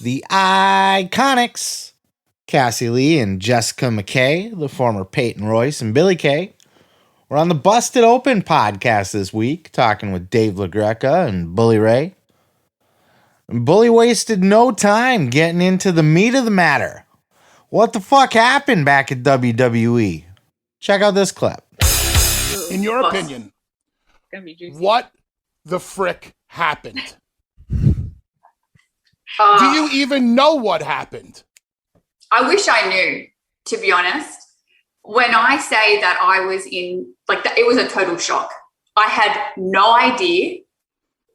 the Iiconics, Cassie Lee and Jessica McKay, the former Peyton Royce and Billy Kay. We're on the Busted Open podcast this week, talking with Dave LaGreca and Bully Ray. And Bully wasted no time getting into the meat of the matter. What the fuck happened back at WWE? Check out this clip. In your opinion, what the frick happened? Do you even know what happened? I wish I knew, to be honest. When I say that I was in, it was a total shock. I had no idea.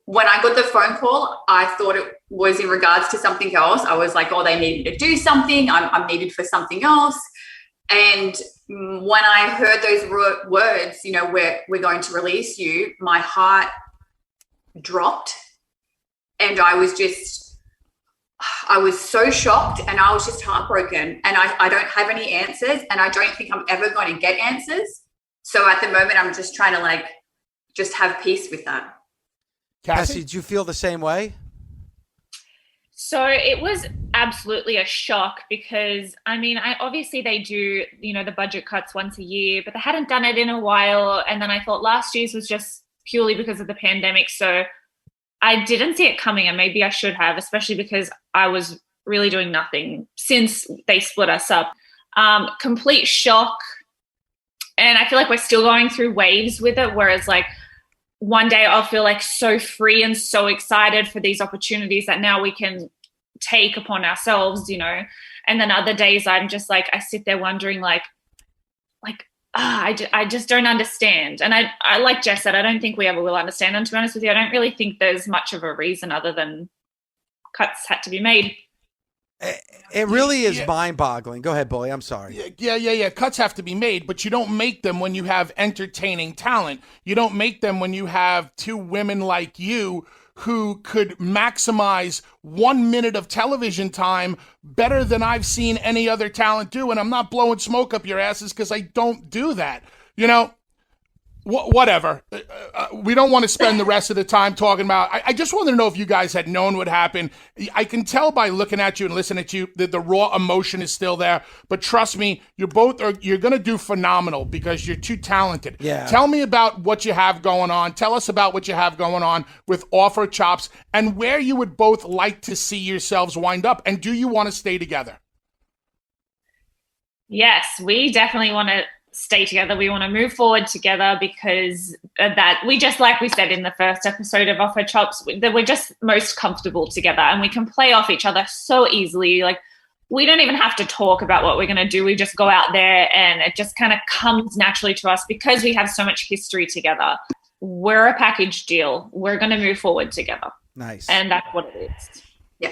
When I got the phone call, I thought it was in regards to something else. I was like, oh, they need me to do something. I'm needed for something else. And when I heard those words, we're going to release you, my heart dropped. And I was so shocked, and I was just heartbroken, and I don't have any answers, and I don't think I'm ever going to get answers. So at the moment, I'm just trying to just have peace with that. Cassie, did you feel the same way? So it was absolutely a shock because, obviously they do, the budget cuts once a year, but they hadn't done it in a while. And then I thought last year's was just purely because of the pandemic. So I didn't see it coming, and maybe I should have, especially because I was really doing nothing since they split us up. Complete shock. And I feel like we're still going through waves with it, whereas one day I'll feel so free and so excited for these opportunities that now we can take upon ourselves, and then other days I'm just I sit there wondering I just don't understand. And I like Jess said, I don't think we ever will understand. And to be honest with you, I don't really think there's much of a reason other than cuts had to be made. It really is mind-boggling. Go ahead, Bully. I'm sorry. Yeah. Cuts have to be made, but you don't make them when you have entertaining talent. You don't make them when you have two women like you who could maximize 1 minute of television time better than I've seen any other talent do. And I'm not blowing smoke up your asses because I don't do that. Whatever. We don't want to spend the rest of the time talking about. I just wanted to know if you guys had known what happened. I can tell by looking at you and listening to you that the raw emotion is still there. But trust me, you're going to do phenomenal because you're too talented. Yeah. Tell me about what you have going on. Tell us about what you have going on with Offer Chops and where you would both like to see yourselves wind up. And do you want to stay together? Yes, we definitely want to stay together. We want to move forward together because that we just, like we said in the first episode of Offer Chops, that we're just most comfortable together and we can play off each other so easily. We don't even have to talk about what we're going to do. We just go out there and it just kind of comes naturally to us because we have so much history together. We're a package deal. We're going to move forward together. Nice. And that's what it is. Yeah.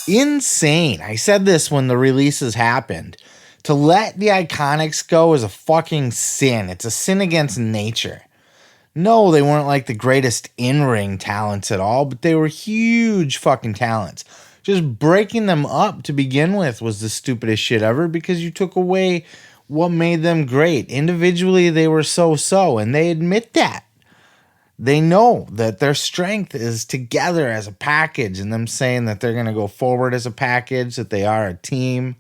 Insane. I said this when the releases happened. To let the Iiconics go is a fucking sin. It's a sin against nature. No, they weren't the greatest in-ring talents at all, but they were huge fucking talents. Just breaking them up to begin with was the stupidest shit ever because you took away what made them great. Individually, they were so-so, and they admit that. They know that their strength is together as a package, and them saying that they're going to go forward as a package, that they are a team.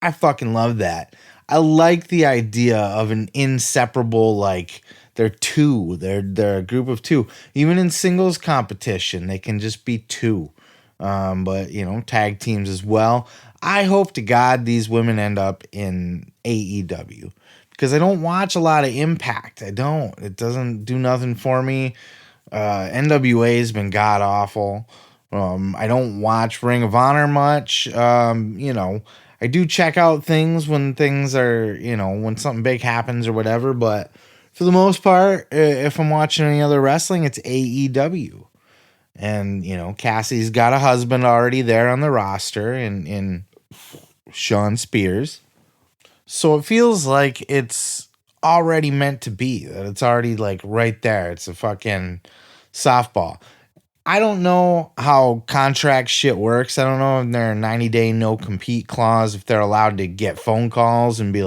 I fucking love that. I like the idea of an inseparable, they're two. They're a group of two. Even in singles competition, they can just be two. But, tag teams as well. I hope to God these women end up in AEW because I don't watch a lot of Impact. I don't. It doesn't do nothing for me. NWA has been god-awful. I don't watch Ring of Honor much. I do check out things when things are, when something big happens or whatever. But for the most part, if I'm watching any other wrestling, it's AEW. And, Cassie's got a husband already there on the roster in Sean Spears. So it feels like it's already meant to be, that it's already right there. It's a fucking softball. I don't know how contract shit works. I don't know if they're a 90-day no-compete clause, if they're allowed to get phone calls and be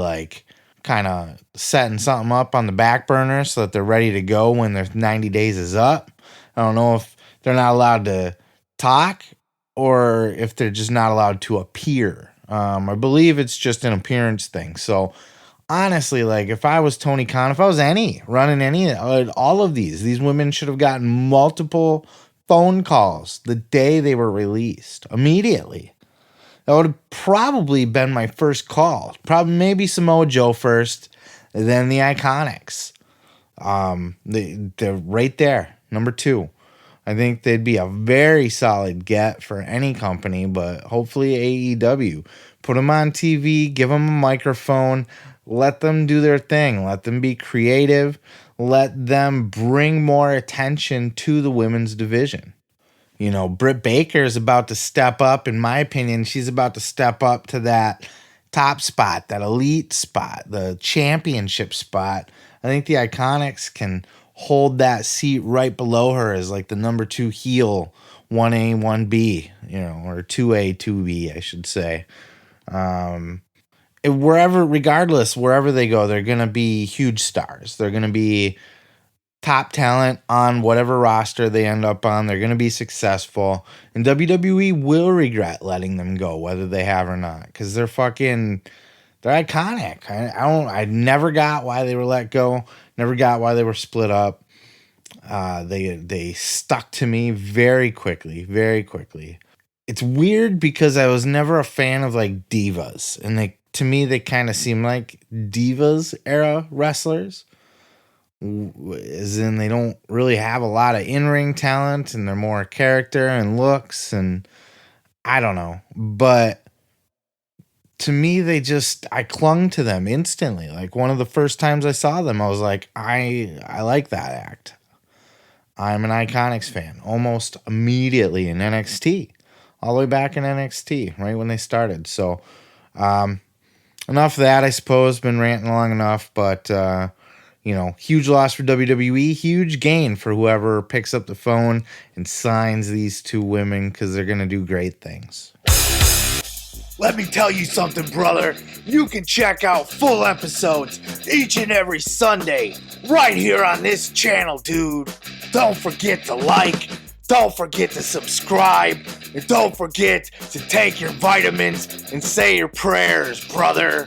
kind of setting something up on the back burner so that they're ready to go when their 90 days is up. I don't know if they're not allowed to talk or if they're just not allowed to appear. I believe it's just an appearance thing. So honestly, like if I was Tony Khan, if I was running any, all of these women should have gotten multiple phone calls the day they were released, immediately. That would have probably been my first call. Probably maybe Samoa Joe first, then the Iconics. They're right there, number 2. I think they'd be a very solid get for any company, but hopefully AEW. Put them on TV, give them a microphone, let them do their thing, let them be creative, let them bring more attention to the women's division. You know, Britt Baker is about to step up. In my opinion, she's about to step up to that top spot, that elite spot, the championship spot. I think the Iconics can hold that seat right below her as like the number 2 heel, 1A, 1B, you know, or 2A, 2B, I should say. Regardless, wherever they go, they're going to be huge stars. They're going to be top talent on whatever roster they end up on. They're going to be successful, and WWE will regret letting them go, whether they have or not, because they're iconic. I never got why they were let go. Never got why they were split up. They stuck to me very quickly, very quickly. It's weird because I was never a fan of like divas, and to me they kind of seem like divas era wrestlers. As in, they don't really have a lot of in-ring talent, and they're more character and looks, and I don't know. But to me, I clung to them instantly. Like one of the first times I saw them, I was like, I like that act. I'm an Iconics fan almost immediately in NXT, all the way back in NXT, right when they started. So enough of that, I suppose. Been ranting long enough, but huge loss for WWE, huge gain for whoever picks up the phone and signs these 2 women, because they're going to do great things. Let me tell you something, brother. You can check out full episodes each and every Sunday right here on this channel, dude. Don't forget to like, don't forget to subscribe, and don't forget to take your vitamins and say your prayers, brother.